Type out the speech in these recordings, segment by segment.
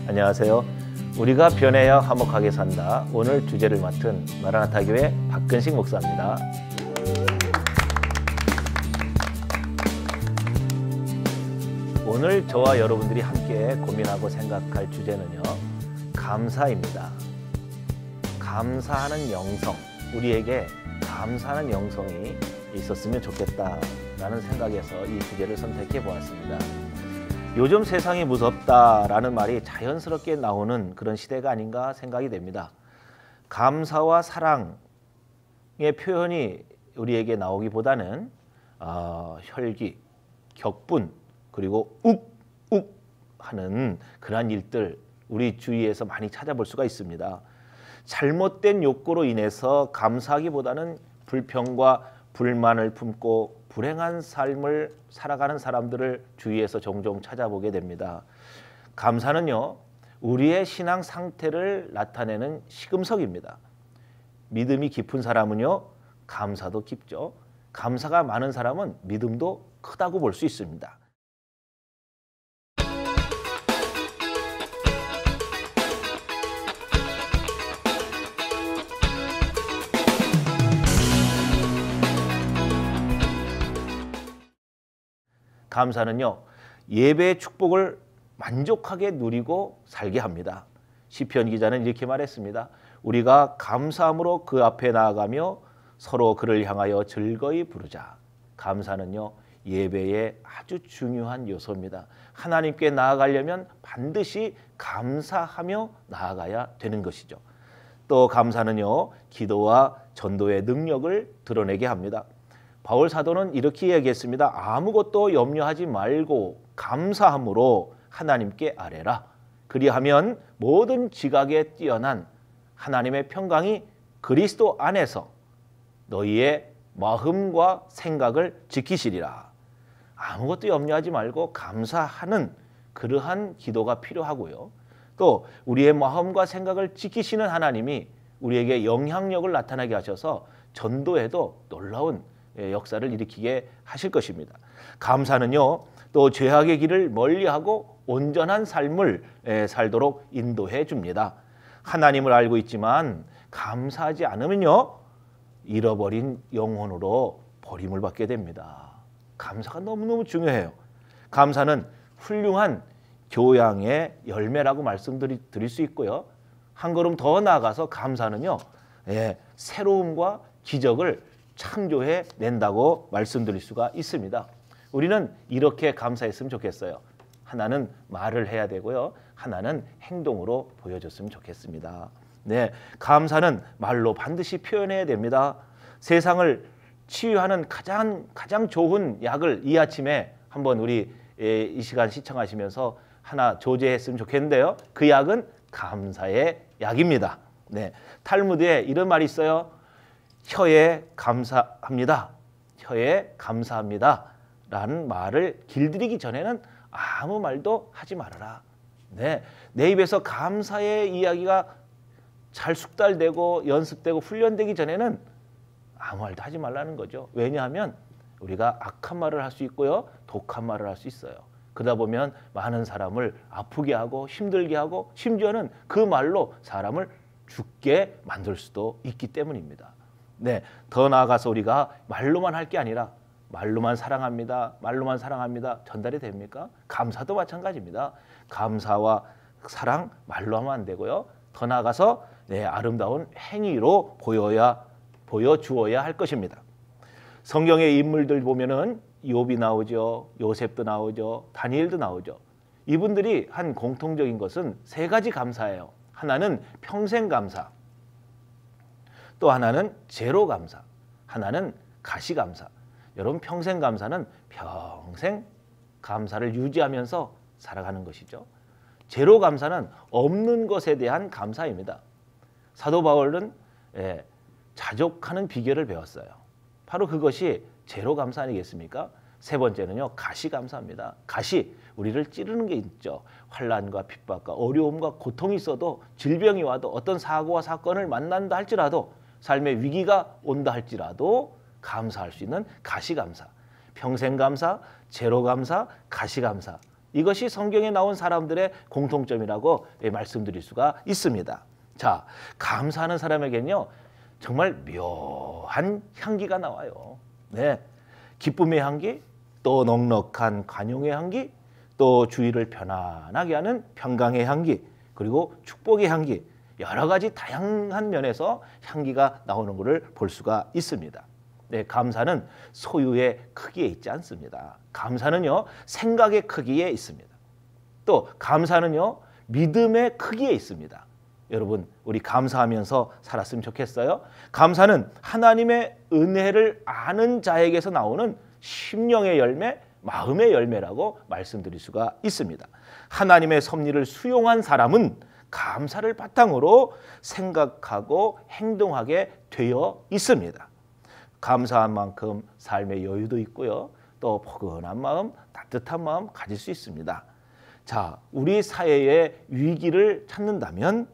안녕하세요. 우리가 변해야 화목하게 산다. 오늘 주제를 맡은 마라나타 교회 박근식 목사입니다. 오늘 저와 여러분들이 함께 고민하고 생각할 주제는요, 감사입니다. 감사하는 영성, 우리에게 감사하는 영성이 있었으면 좋겠다라는 생각에서 이 주제를 선택해 보았습니다. 요즘 세상이 무섭다라는 말이 자연스럽게 나오는 그런 시대가 아닌가 생각이 됩니다. 감사와 사랑의 표현이 우리에게 나오기보다는 혈기, 격분, 그리고 욱욱 하는 그러한 일들 우리 주위에서 많이 찾아볼 수가 있습니다. 잘못된 욕구로 인해서 감사하기보다는 불평과 불만을 품고 불행한 삶을 살아가는 사람들을 주위에서 종종 찾아보게 됩니다. 감사는요, 우리의 신앙 상태를 나타내는 시금석입니다. 믿음이 깊은 사람은요, 감사도 깊죠. 감사가 많은 사람은 믿음도 크다고 볼 수 있습니다. 감사는요, 예배의 축복을 만족하게 누리고 살게 합니다. 시편 기자는 이렇게 말했습니다. 우리가 감사함으로 그 앞에 나아가며 서로 그를 향하여 즐거이 부르자. 감사는요, 예배의 아주 중요한 요소입니다. 하나님께 나아가려면 반드시 감사하며 나아가야 되는 것이죠. 또 감사는요, 기도와 전도의 능력을 드러내게 합니다. 바울 사도는 이렇게 얘기했습니다. 아무것도 염려하지 말고 감사함으로 하나님께 아뢰라. 그리하면 모든 지각에 뛰어난 하나님의 평강이 그리스도 안에서 너희의 마음과 생각을 지키시리라. 아무것도 염려하지 말고 감사하는 그러한 기도가 필요하고요. 또 우리의 마음과 생각을 지키시는 하나님이 우리에게 영향력을 나타나게 하셔서 전도에도 놀라운 역사를 일으키게 하실 것입니다. 감사는요, 또 죄악의 길을 멀리하고 온전한 삶을 살도록 인도해 줍니다. 하나님을 알고 있지만 감사하지 않으면요, 잃어버린 영혼으로 버림을 받게 됩니다. 감사가 너무너무 중요해요. 감사는 훌륭한 교양의 열매라고 말씀드릴 수 있고요. 한 걸음 더 나아가서 감사는요, 새로움과 기적을 창조해 낸다고 말씀드릴 수가 있습니다. 우리는 이렇게 감사했으면 좋겠어요. 하나는 말을 해야 되고요, 하나는 행동으로 보여줬으면 좋겠습니다. 네, 감사는 말로 반드시 표현해야 됩니다. 세상을 치유하는 가장 좋은 약을 이 아침에 한번 우리 이 시간 시청하시면서 하나 조제했으면 좋겠는데요. 그 약은 감사의 약입니다. 네, 탈무드에 이런 말이 있어요. 혀에 감사합니다. 혀에 감사합니다. 라는 말을 길들이기 전에는 아무 말도 하지 말아라. 네, 내 입에서 감사의 이야기가 잘 숙달되고 연습되고 훈련되기 전에는 아무 말도 하지 말라는 거죠. 왜냐하면 우리가 악한 말을 할 수 있고요, 독한 말을 할 수 있어요. 그러다 보면 많은 사람을 아프게 하고 힘들게 하고 심지어는 그 말로 사람을 죽게 만들 수도 있기 때문입니다. 네, 더 나아가서 우리가 말로만 할 게 아니라 말로만 사랑합니다, 말로만 사랑합니다 전달이 됩니까? 감사도 마찬가지입니다. 감사와 사랑 말로 하면 안 되고요, 더 나아가서 아름다운 행위로 보여주어야 할 것입니다. 성경의 인물들 보면은 욥이 나오죠, 요셉도 나오죠, 다니엘도 나오죠. 이분들이 한 공통적인 것은 세 가지 감사예요. 하나는 평생 감사, 또 하나는 제로 감사, 하나는 가시 감사. 여러분, 평생 감사는 평생 감사를 유지하면서 살아가는 것이죠. 제로 감사는 없는 것에 대한 감사입니다. 사도 바울은 자족하는 비결을 배웠어요. 바로 그것이 제로 감사 아니겠습니까? 세 번째는요, 가시 감사입니다. 가시, 우리를 찌르는 게 있죠. 환난과 핍박과 어려움과 고통이 있어도, 질병이 와도, 어떤 사고와 사건을 만난다 할지라도, 삶의 위기가 온다 할지라도 감사할 수 있는 가시감사, 평생감사, 제로감사, 가시감사, 이것이 성경에 나온 사람들의 공통점이라고 말씀드릴 수가 있습니다. 자, 감사하는 사람에게는요 정말 묘한 향기가 나와요. 네, 기쁨의 향기, 또 넉넉한 관용의 향기, 또 주위를 편안하게 하는 평강의 향기, 그리고 축복의 향기, 여러 가지 다양한 면에서 향기가 나오는 것을 볼 수가 있습니다. 네, 감사는 소유의 크기에 있지 않습니다. 감사는요 생각의 크기에 있습니다. 또 감사는요 믿음의 크기에 있습니다. 여러분, 우리 감사하면서 살았으면 좋겠어요. 감사는 하나님의 은혜를 아는 자에게서 나오는 심령의 열매, 마음의 열매라고 말씀드릴 수가 있습니다. 하나님의 섭리를 수용한 사람은 감사를 바탕으로 생각하고 행동하게 되어 있습니다. 감사한 만큼 삶의 여유도 있고요. 또 포근한 마음, 따뜻한 마음 가질 수 있습니다. 자, 우리 사회의 위기를 찾는다면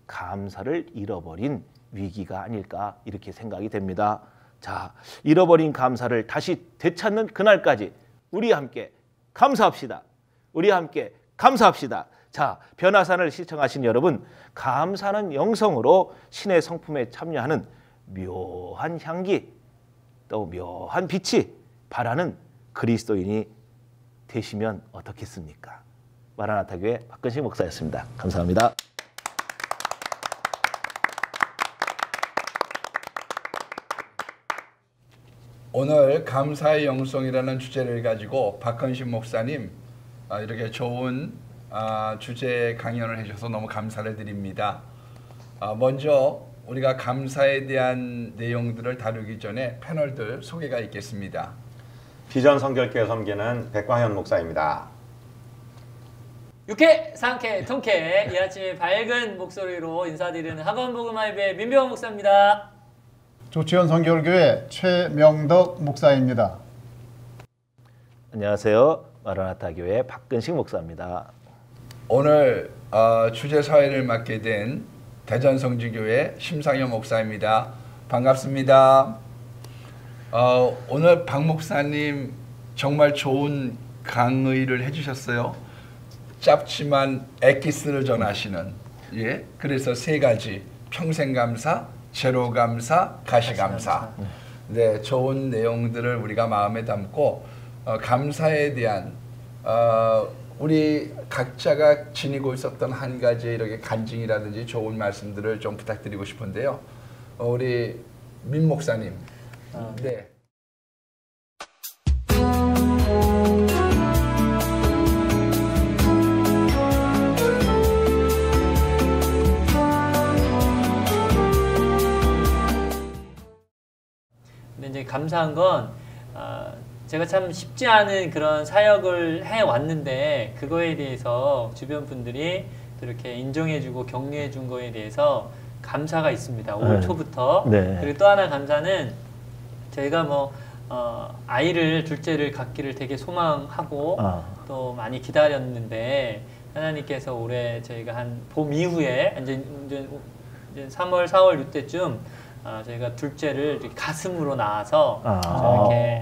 감사를 잃어버린 위기가 아닐까 이렇게 생각이 됩니다. 자, 잃어버린 감사를 다시 되찾는 그날까지 우리 함께 감사합시다. 우리 함께 감사합시다. 자, 변화산을 시청하신 여러분, 감사는 영성으로 신의 성품에 참여하는 묘한 향기, 또 묘한 빛이 바라는 그리스도인이 되시면 어떻겠습니까? 마라나타 교회 박근식 목사였습니다. 감사합니다. 오늘 감사의 영성이라는 주제를 가지고 박헌신 목사님 이렇게 좋은 주제 강연을 해주셔서 너무 감사를 드립니다. 먼저 우리가 감사에 대한 내용들을 다루기 전에 패널들 소개가 있겠습니다. 비전 성결교회 섬기는 백광현 목사입니다. 유쾌, 상쾌, 통쾌 이 아침에 밝은 목소리로 인사드리는 학원복음하이브의 민병헌 목사입니다. 조치원 성결교회 최명덕 목사입니다. 안녕하세요. 마라나타 교회 박근식 목사입니다. 오늘 주제 사회를 맡게 된 대전성지교회 심상현 목사입니다. 반갑습니다. 오늘 박 목사님 정말 좋은 강의를 해주셨어요. 짧지만 엑기스를 전하시는, 그래서 세 가지, 평생감사, 제로감사, 가시감사. 네, 좋은 내용들을 우리가 마음에 담고 감사에 대한 우리 각자가 지니고 있었던 한 가지 이렇게 간증이라든지 좋은 말씀들을 좀 부탁드리고 싶은데요. 우리 민 목사님. 네. 근데 이제 감사한 건 제가 참 쉽지 않은 그런 사역을 해왔는데 그거에 대해서 주변 분들이 이렇게 인정해주고 격려해준 거에 대해서 감사가 있습니다. 올 초부터. 네. 그리고 또 하나 감사는 저희가 뭐 아이를 둘째를 갖기를 되게 소망하고 또 많이 기다렸는데 하나님께서 올해 저희가 한 봄 이후에 이제 3월, 4월 이때쯤 저희가 둘째를 이렇게 가슴으로 낳아서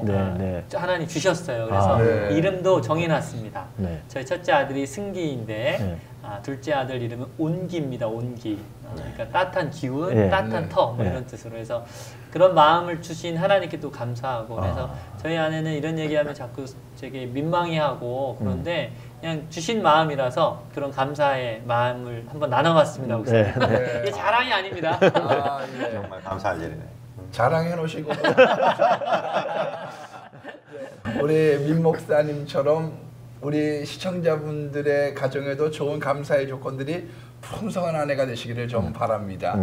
이렇게 하나님 주셨어요. 그래서 이름도 정해놨습니다. 저희 첫째 아들이 승기인데 둘째 아들 이름은 온기입니다. 온기. 그러니까 따뜻한 기운, 따뜻한 터 뭐 이런 뜻으로 해서 그런 마음을 주신 하나님께 또 감사하고 그래서 저희 아내는 이런 얘기하면 자꾸 되게 민망해하고 그런데 그냥 주신 마음이라서 그런 감사의 마음을 한번 나눠봤습니다. 이게 자랑이 아닙니다. 정말 감사할 일이네. 자랑해 놓으시고 우리 민 목사님처럼 우리 시청자분들의 가정에도 좋은 감사의 조건들이 풍성한 한 해가 되시기를 좀 바랍니다.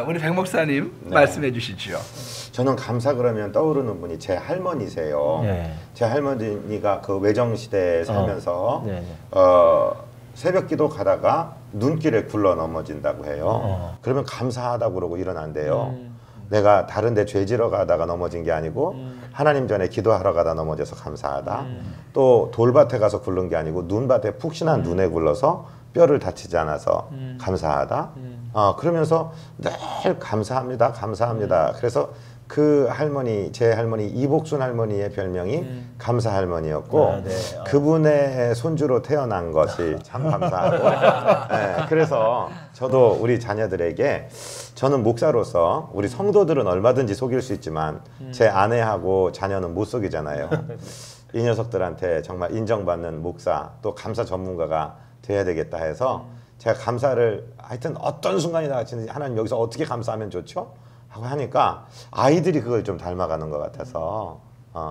우리 백 목사님 말씀해 주시죠. 저는 감사 그러면 떠오르는 분이 제 할머니세요. 제 할머니가 그 외정 시대에 살면서 새벽 기도 가다가 눈길에 굴러 넘어진다고 해요. 그러면 감사하다고 그러고 일어난대요. 내가 다른 데 죄지러 가다가 넘어진 게 아니고 하나님 전에 기도하러 가다 넘어져서 감사하다. 또 돌밭에 가서 굴른 게 아니고 눈밭에 푹신한 눈에 굴러서 뼈를 다치지 않아서 감사하다. 그러면서 늘 감사합니다. 감사합니다. 그래서 그 할머니, 제 할머니 이복순 할머니의 별명이 감사 할머니였고 그분의 손주로 태어난 것이 참 감사하고 네, 그래서 저도 우리 자녀들에게 저는 목사로서 우리 성도들은 얼마든지 속일 수 있지만 제 아내하고 자녀는 못 속이잖아요. 이 녀석들한테 정말 인정받는 목사 또 감사 전문가가 돼야 되겠다 해서 제가 감사를 하여튼 어떤 순간이나 같이 하나님 여기서 어떻게 감사하면 좋죠? 하고 하니까 아이들이 그걸 좀 닮아가는 것 같아서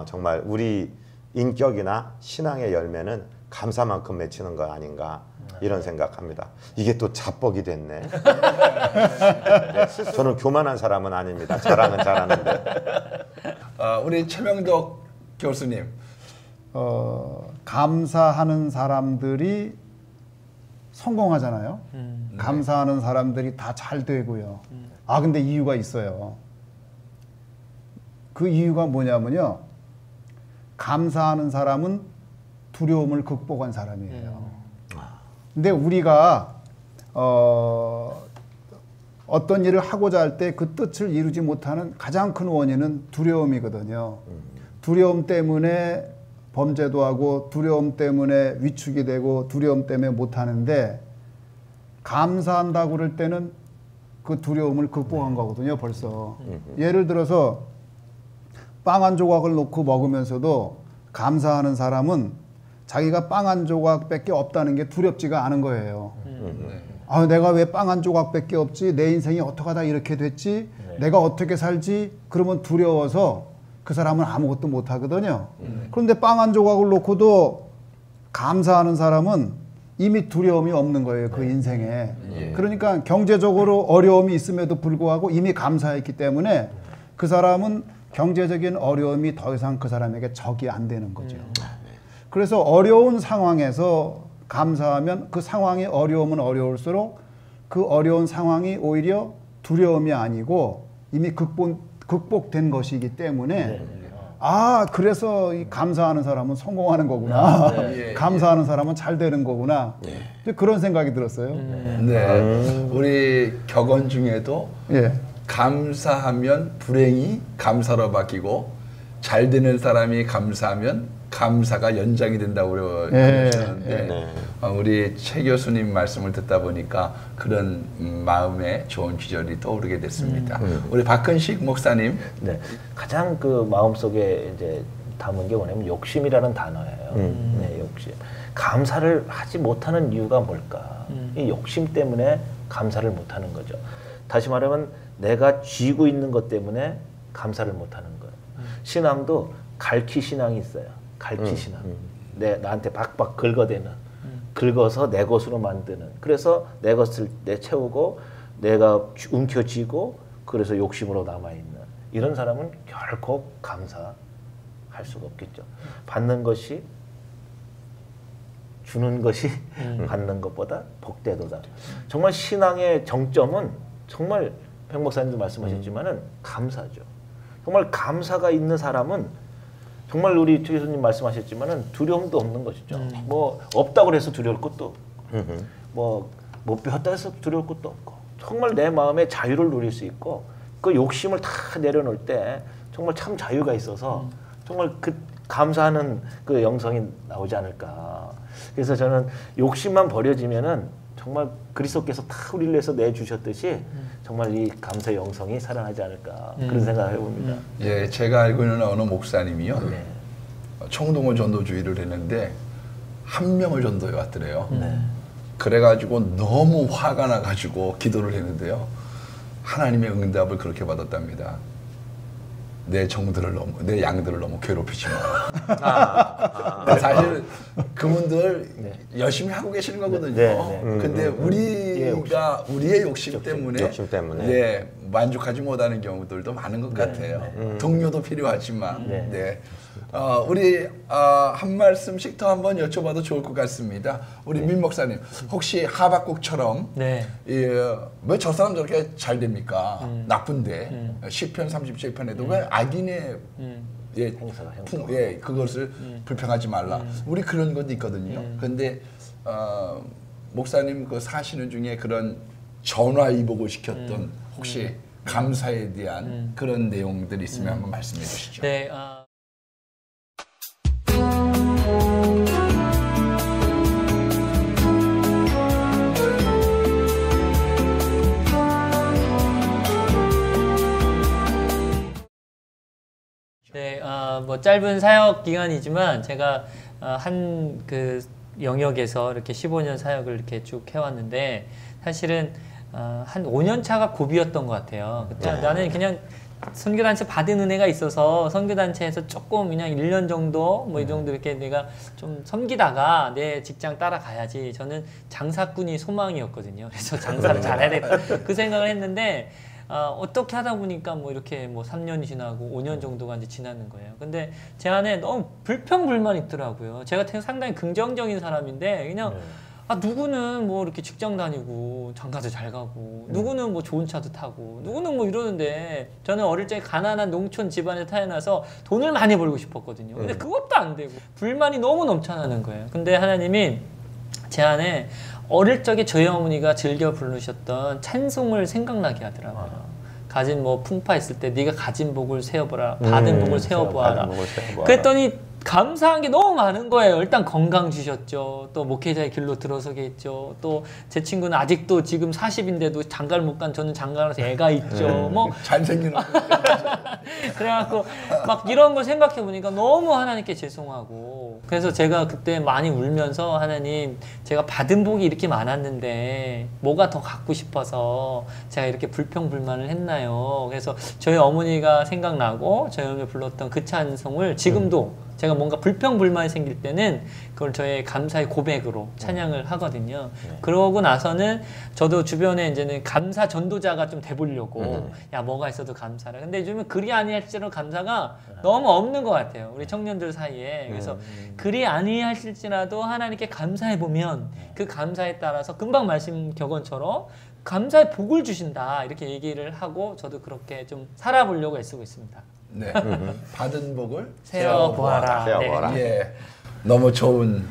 정말 우리 인격이나 신앙의 열매는 감사만큼 맺히는 거 아닌가 이런 생각합니다. 이게 또 자뻑이 됐네. 네, 저는 교만한 사람은 아닙니다. 자랑은 잘하는데. 우리 최명덕 교수님. 감사하는 사람들이 성공하잖아요. 감사하는 사람들이 다 잘 되고요. 근데 이유가 있어요. 그 이유가 뭐냐면요. 감사하는 사람은 두려움을 극복한 사람이에요. 근데 우리가 어떤 일을 하고자 할 때 그 뜻을 이루지 못하는 가장 큰 원인은 두려움이거든요. 두려움 때문에 범죄도 하고 두려움 때문에 위축이 되고 두려움 때문에 못하는데 감사한다고 그럴 때는 그 두려움을 극복한 거거든요, 벌써. 예를 들어서 빵 한 조각을 놓고 먹으면서도 감사하는 사람은 자기가 빵 한 조각밖에 없다는 게 두렵지가 않은 거예요. 내가 왜 빵 한 조각밖에 없지? 내 인생이 어떻게 하다 이렇게 됐지? 내가 어떻게 살지? 그러면 두려워서 그 사람은 아무것도 못 하거든요. 그런데 빵 한 조각을 놓고도 감사하는 사람은 이미 두려움이 없는 거예요, 그 인생에. 그러니까 경제적으로 어려움이 있음에도 불구하고 이미 감사했기 때문에 그 사람은 경제적인 어려움이 더 이상 그 사람에게 적이 안 되는 거죠. 그래서 어려운 상황에서 감사하면 그 상황이 어려우면 어려울수록 그 어려운 상황이 오히려 두려움이 아니고 이미 극복된 것이기 때문에 그래서 이 감사하는 사람은 성공하는 거구나. 감사하는 사람은 잘 되는 거구나. 그런 생각이 들었어요. 우리 격언 중에도 감사하면 불행이 감사로 바뀌고 잘 되는 사람이 감사하면 감사가 연장이 된다고 그러셨는데 우리 최 교수님 말씀을 듣다 보니까 그런 마음에 좋은 기절이 떠오르게 됐습니다. 우리 박근식 목사님. 네, 가장 그 마음속에 이제 담은 게 뭐냐면 욕심이라는 단어예요. 네, 욕심. 감사를 하지 못하는 이유가 뭘까? 이 욕심 때문에 감사를 못하는 거죠. 다시 말하면 내가 쥐고 있는 것 때문에 감사를 못하는 거예요. 신앙도 갈퀴 신앙이 있어요. 갈퀴 신앙. 나한테 박박 긁어대는, 긁어서 내 것으로 만드는. 그래서 내 것을 채우고 내가 움켜쥐고 그래서 욕심으로 남아있는 이런 사람은 결코 감사할 수가 없겠죠. 받는 것이 주는 것이 받는 것보다 복되도다. 정말 신앙의 정점은 정말 백 목사님도 말씀하셨지만은 감사죠. 정말 감사가 있는 사람은 정말 우리 최 교수님 말씀하셨지만은 두려움도 없는 것이죠. 뭐 없다고 해서 두려울 것도 뭐 못 배웠다 해서 두려울 것도 없고 정말 내 마음의 자유를 누릴 수 있고 그 욕심을 다 내려놓을 때 정말 참 자유가 있어서 정말 그 감사하는 그 영성이 나오지 않을까. 그래서 저는 욕심만 버려지면은 정말 그리스도께서 다 우리를 위해서 내주셨듯이 정말 이 감사의 영성이 살아나지 않을까 그런 생각을 해봅니다. 예, 제가 알고 있는 어느 목사님이요. 총동원 전도주의를 했는데 한 명을 전도해 왔더래요. 그래가지고 너무 화가 나가지고 기도를 했는데요. 하나님의 응답을 그렇게 받았답니다. 내 양들을 너무 괴롭히지 마. 사실 그분들 열심히 하고 계시는 거거든요. 근데 우리의 욕심 때문에 만족하지 못하는 경우들도 많은 것 같아요. 동료도 필요하지만. 우리 한 말씀씩 더 한번 여쭤봐도 좋을 것 같습니다. 우리 민 목사님, 혹시 하박국처럼 왜 저 사람 저렇게 잘 됩니까? 나쁜데 시편 37편에도 왜 악인의 그것을 불평하지 말라. 우리 그런 것도 있거든요. 그런데 목사님 그 사시는 중에 그런 전화위복을 시켰던 혹시 감사에 대한 그런 내용들이 있으면 한번 말씀해 주시죠. 네. 네, 뭐 짧은 사역 기간이지만 제가 한 그 영역에서 이렇게 15년 사역을 이렇게 쭉 해왔는데 사실은 한 5년 차가 고비였던 것 같아요. 나는 그냥 선교단체 받은 은혜가 있어서 선교단체에서 조금 그냥 1년 정도 뭐 이 정도 이렇게 내가 좀 섬기다가 내 직장 따라가야지. 저는 장사꾼이 소망이었거든요. 그래서 장사를 잘해야 되겠다 그 생각을 했는데 어떻게 하다 보니까 뭐 이렇게 뭐 3년이 지나고 5년 정도가 이제 지나는 거예요. 근데 제 안에 너무 불평불만이 있더라고요. 제가 상당히 긍정적인 사람인데 그냥 누구는 뭐 이렇게 직장 다니고 장가도 잘 가고 누구는 뭐 좋은 차도 타고 누구는 뭐 이러는데 저는 어릴 적에 가난한 농촌 집안에 태어나서 돈을 많이 벌고 싶었거든요. 근데 그것도 안 되고 불만이 너무 넘쳐나는 거예요. 근데 하나님이 제 안에 어릴 적에 저희 어머니가 즐겨 부르셨던 찬송을 생각나게 하더라고요. 가진 뭐 풍파 있을 때 네가 가진 복을 세어보라, 받은 복을 세어보아라. 그랬더니 감사한 게 너무 많은 거예요. 일단 건강 주셨죠. 또 목회자의 길로 들어서게 했죠. 또 제 친구는 아직도 지금 40인데도 장가를 못 간 저는 장가를 해서 애가 있죠. 뭐 잘생긴 그래갖고 막 이런 걸 생각해 보니까 너무 하나님께 죄송하고 그래서 제가 그때 많이 울면서 하나님 제가 받은 복이 이렇게 많았는데 뭐가 더 갖고 싶어서 제가 이렇게 불평불만을 했나요? 그래서 저희 어머니가 생각나고 저희 어머니가 불렀던 그 찬송을 지금도 제가 뭔가 불평불만이 생길 때는 그걸 저의 감사의 고백으로 찬양을 하거든요. 그러고 나서는 저도 주변에 이제는 감사 전도자가 좀 돼보려고 야 뭐가 있어도 감사라. 근데 요즘은 그리 아니할지라도 감사가 너무 없는 것 같아요. 우리 청년들 사이에. 그래서 그리 아니하실지라도 하나님께 감사해보면 그 감사에 따라서 금방 말씀 격언처럼 감사의 복을 주신다 이렇게 얘기를 하고 저도 그렇게 좀 살아보려고 애쓰고 있습니다. 네, 받은 복을 세어보아라. 세어보아라. 네. 예, 너무 좋은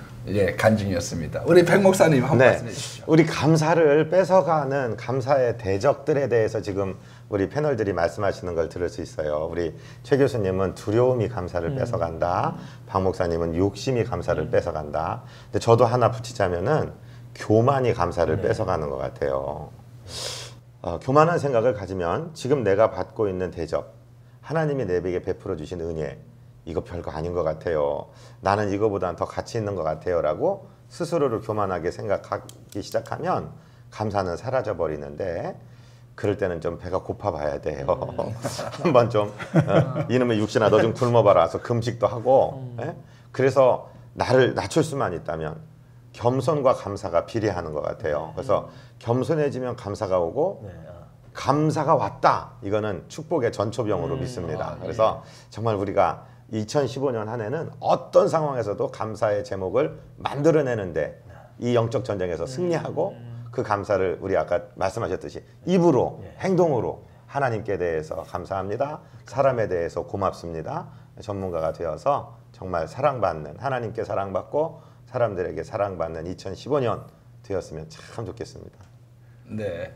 간증이었습니다. 우리 백 목사님 한 번 말씀해 주시죠. 우리 감사를 뺏어가는 감사의 대적들에 대해서 지금 우리 패널들이 말씀하시는 걸 들을 수 있어요. 우리 최 교수님은 두려움이 감사를 뺏어간다. 박 목사님은 욕심이 감사를 뺏어간다. 근데 저도 하나 붙이자면은 교만이 감사를 뺏어가는 것 같아요. 교만한 생각을 가지면 지금 내가 받고 있는 대접, 하나님이 내게 베풀어 주신 은혜, 이거 별거 아닌 것 같아요. 나는 이거보다는 더 가치 있는 것 같아요 라고 스스로를 교만하게 생각하기 시작하면 감사는 사라져 버리는데 그럴 때는 좀 배가 고파 봐야 돼요. 한번 좀 이놈의 육신아 너 좀 굶어봐라 해서 금식도 하고 그래서 나를 낮출 수만 있다면 겸손과 감사가 비례하는 것 같아요. 그래서 겸손해지면 감사가 오고 감사가 왔다. 이거는 축복의 전초병으로 믿습니다. 그래서 정말 우리가 2015년 한 해는 어떤 상황에서도 감사의 제목을 만들어내는데 이 영적 전쟁에서 승리하고 그 감사를 우리 아까 말씀하셨듯이 입으로 행동으로 하나님께 대해서 감사합니다. 사람에 대해서 고맙습니다. 전문가가 되어서 정말 사랑받는 하나님께 사랑받고 사람들에게 사랑받는 2015년 되었으면 참 좋겠습니다. 네.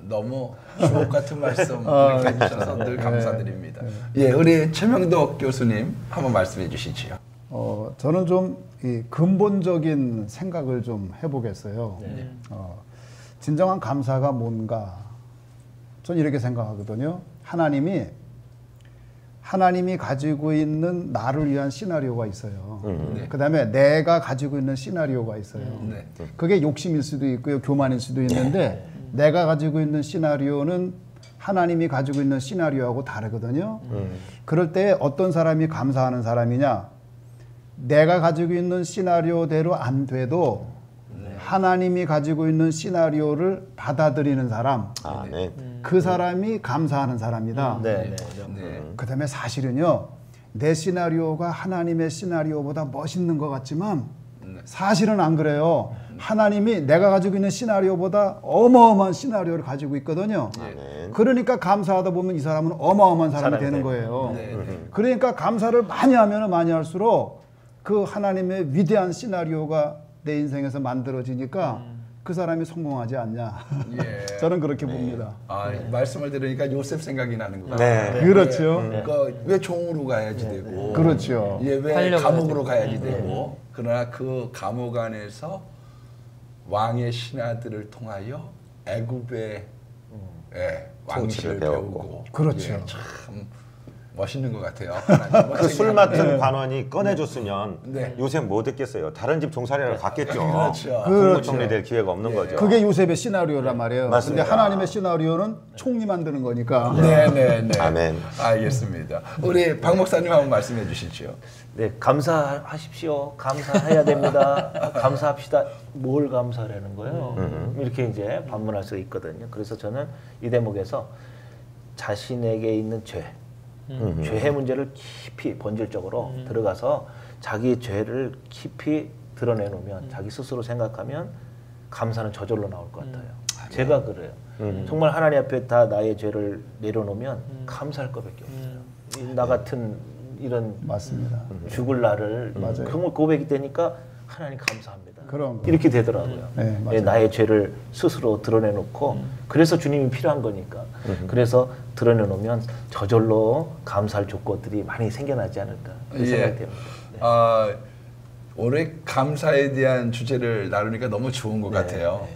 너무 주옥 같은 말씀 이렇게 해주셔서 늘 감사드립니다. 예, 우리 최명덕 교수님 한번 말씀해 주시지요. 저는 좀 이 근본적인 생각을 좀 해보겠어요. 진정한 감사가 뭔가? 전 이렇게 생각하거든요. 하나님이 가지고 있는 나를 위한 시나리오가 있어요. 그 다음에 내가 가지고 있는 시나리오가 있어요. 그게 욕심일 수도 있고요, 교만일 수도 있는데 내가 가지고 있는 시나리오는 하나님이 가지고 있는 시나리오하고 다르거든요. 그럴 때 어떤 사람이 감사하는 사람이냐? 내가 가지고 있는 시나리오대로 안 돼도 하나님이 가지고 있는 시나리오를 받아들이는 사람, 그 사람이 감사하는 사람이다. 그 다음에 사실은요, 내 시나리오가 하나님의 시나리오보다 멋있는 것 같지만 사실은 안 그래요. 하나님이 내가 가지고 있는 시나리오보다 어마어마한 시나리오를 가지고 있거든요. 그러니까 감사하다 보면 이 사람은 어마어마한 사람이 되는 거예요. 그러니까 감사를 많이 하면 많이 할수록 그 하나님의 위대한 시나리오가 내 인생에서 만들어지니까 그 사람이 성공하지 않냐. 예. 저는 그렇게 봅니다. 말씀을 들으니까 요셉 생각이 나는 것 같아요. 네. 그렇죠. 그러니까 왜 종으로 가야지 되고, 그렇죠. 왜 감옥으로 가야지 되고, 그러나 그 감옥 안에서 왕의 신하들을 통하여 애굽의 왕실을 배우고, 그렇죠. 참 멋있는 것 같아요. 그 술 맡은 관원이 꺼내줬으면 요셉 뭐 듣겠어요. 다른 집 종살이를 갔겠죠. 그렇죠. 국무총리 될 기회가 없는 거죠. 그게 요셉의 시나리오란 말이에요. 맞습니다. 근데 하나님의 시나리오는 총리 만드는 거니까. 네네네. 아멘. 알겠습니다. 우리 박 목사님 한번 말씀해 주시죠. 네, 감사하십시오. 감사해야 됩니다. 감사합시다. 뭘 감사하라는 거예요? 이렇게 이제 반문할 수가 있거든요. 그래서 저는 이 대목에서 자신에게 있는 죄의 문제를 깊이 본질적으로 들어가서 자기의 죄를 깊이 드러내놓으면 자기 스스로 생각하면 감사는 저절로 나올 것 같아요. 제가 그래요. 정말 하나님 앞에 다 나의 죄를 내려놓으면 감사할 것밖에 없어요. 나 같은 이런 맞습니다. 죽을 나를 맞아요. 그런 고백이 되니까 하나님 감사합니다. 그런 거. 이렇게 되더라고요. 네, 맞아요. 나의 죄를 스스로 드러내놓고 그래서 주님이 필요한 거니까. 그래서 드러내놓으면 저절로 감사할 조건들이 많이 생겨나지 않을까 그런 생각이 됩니다. 올해 감사에 대한 주제를 나누니까 너무 좋은 것 같아요.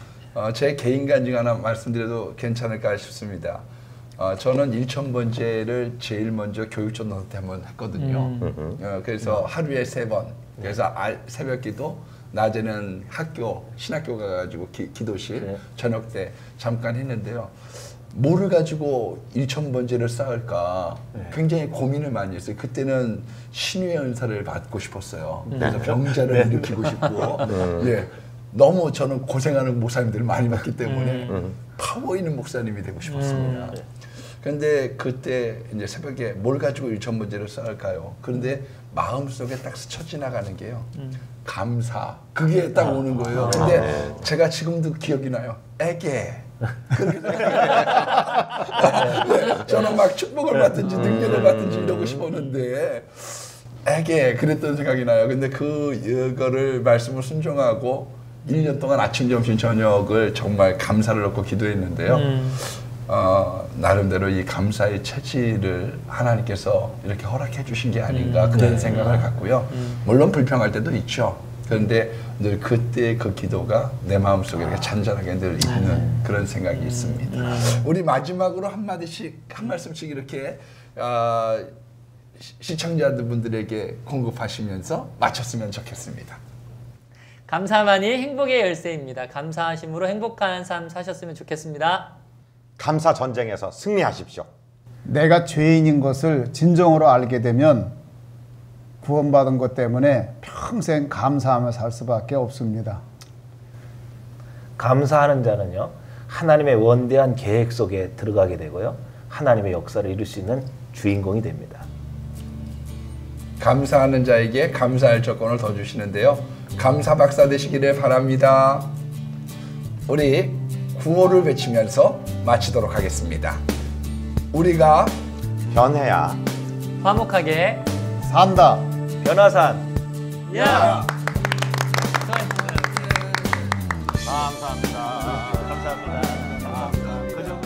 제 개인 간증 하나 말씀드려도 괜찮을까 싶습니다. 저는 1000번째를 제일 먼저 교육전 넣을 때 한번 했거든요. 그래서 하루에 3번. 그래서 새벽기도, 낮에는 신학교 가가지고 기도실, 저녁 때 잠깐 했는데요. 뭐를 가지고 1000번째를 쌓을까 굉장히 고민을 많이 했어요. 그때는 신유의 은사를 받고 싶었어요. 그래서 병자를 일으키고 싶고, 너무 저는 고생하는 목사님들을 많이 봤기 때문에 파워 있는 목사님이 되고 싶었습니다. 그런데 그때 이제 새벽에 뭘 가지고 1000번째를 쌓을까요? 그런데 마음속에 딱 스쳐 지나가는 게요. 감사. 그게 딱 오는 거예요. 근데 제가 지금도 기억이 나요. 애게. 저는 막 축복을 받든지 능력을 받든지 이러고 싶었는데 애게 그랬던 생각이 나요. 근데 그거를 말씀을 순종하고 1년 동안 아침, 점심, 저녁을 정말 감사를 넣고 기도했는데요. 나름대로 이 감사의 체질을 하나님께서 이렇게 허락해 주신 게 아닌가 그런 생각을 갖고요. 물론 불평할 때도 있죠. 그런데 늘 그때 그 기도가 내 마음속에 이렇게 잔잔하게 늘 있는 그런 생각이 있습니다. 우리 마지막으로 한 말씀씩 이렇게 시청자분들에게 공급하시면서 마쳤으면 좋겠습니다. 감사만이 행복의 열쇠입니다. 감사하심으로 행복한 삶 사셨으면 좋겠습니다. 감사 전쟁에서 승리하십시오. 내가 죄인인 것을 진정으로 알게 되면 구원받은 것 때문에 평생 감사하며 살 수밖에 없습니다. 감사하는 자는요, 하나님의 원대한 계획 속에 들어가게 되고요, 하나님의 역사를 이룰 수 있는 주인공이 됩니다. 감사하는 자에게 감사할 조건을 더 주시는데요. 감사 박사 되시기를 바랍니다. 우리 구호를 외치면서 마치도록 하겠습니다. 우리가 변해야 화목하게 산다. 변화산. 야! 감사합니다. 감사합니다. 감사합니다.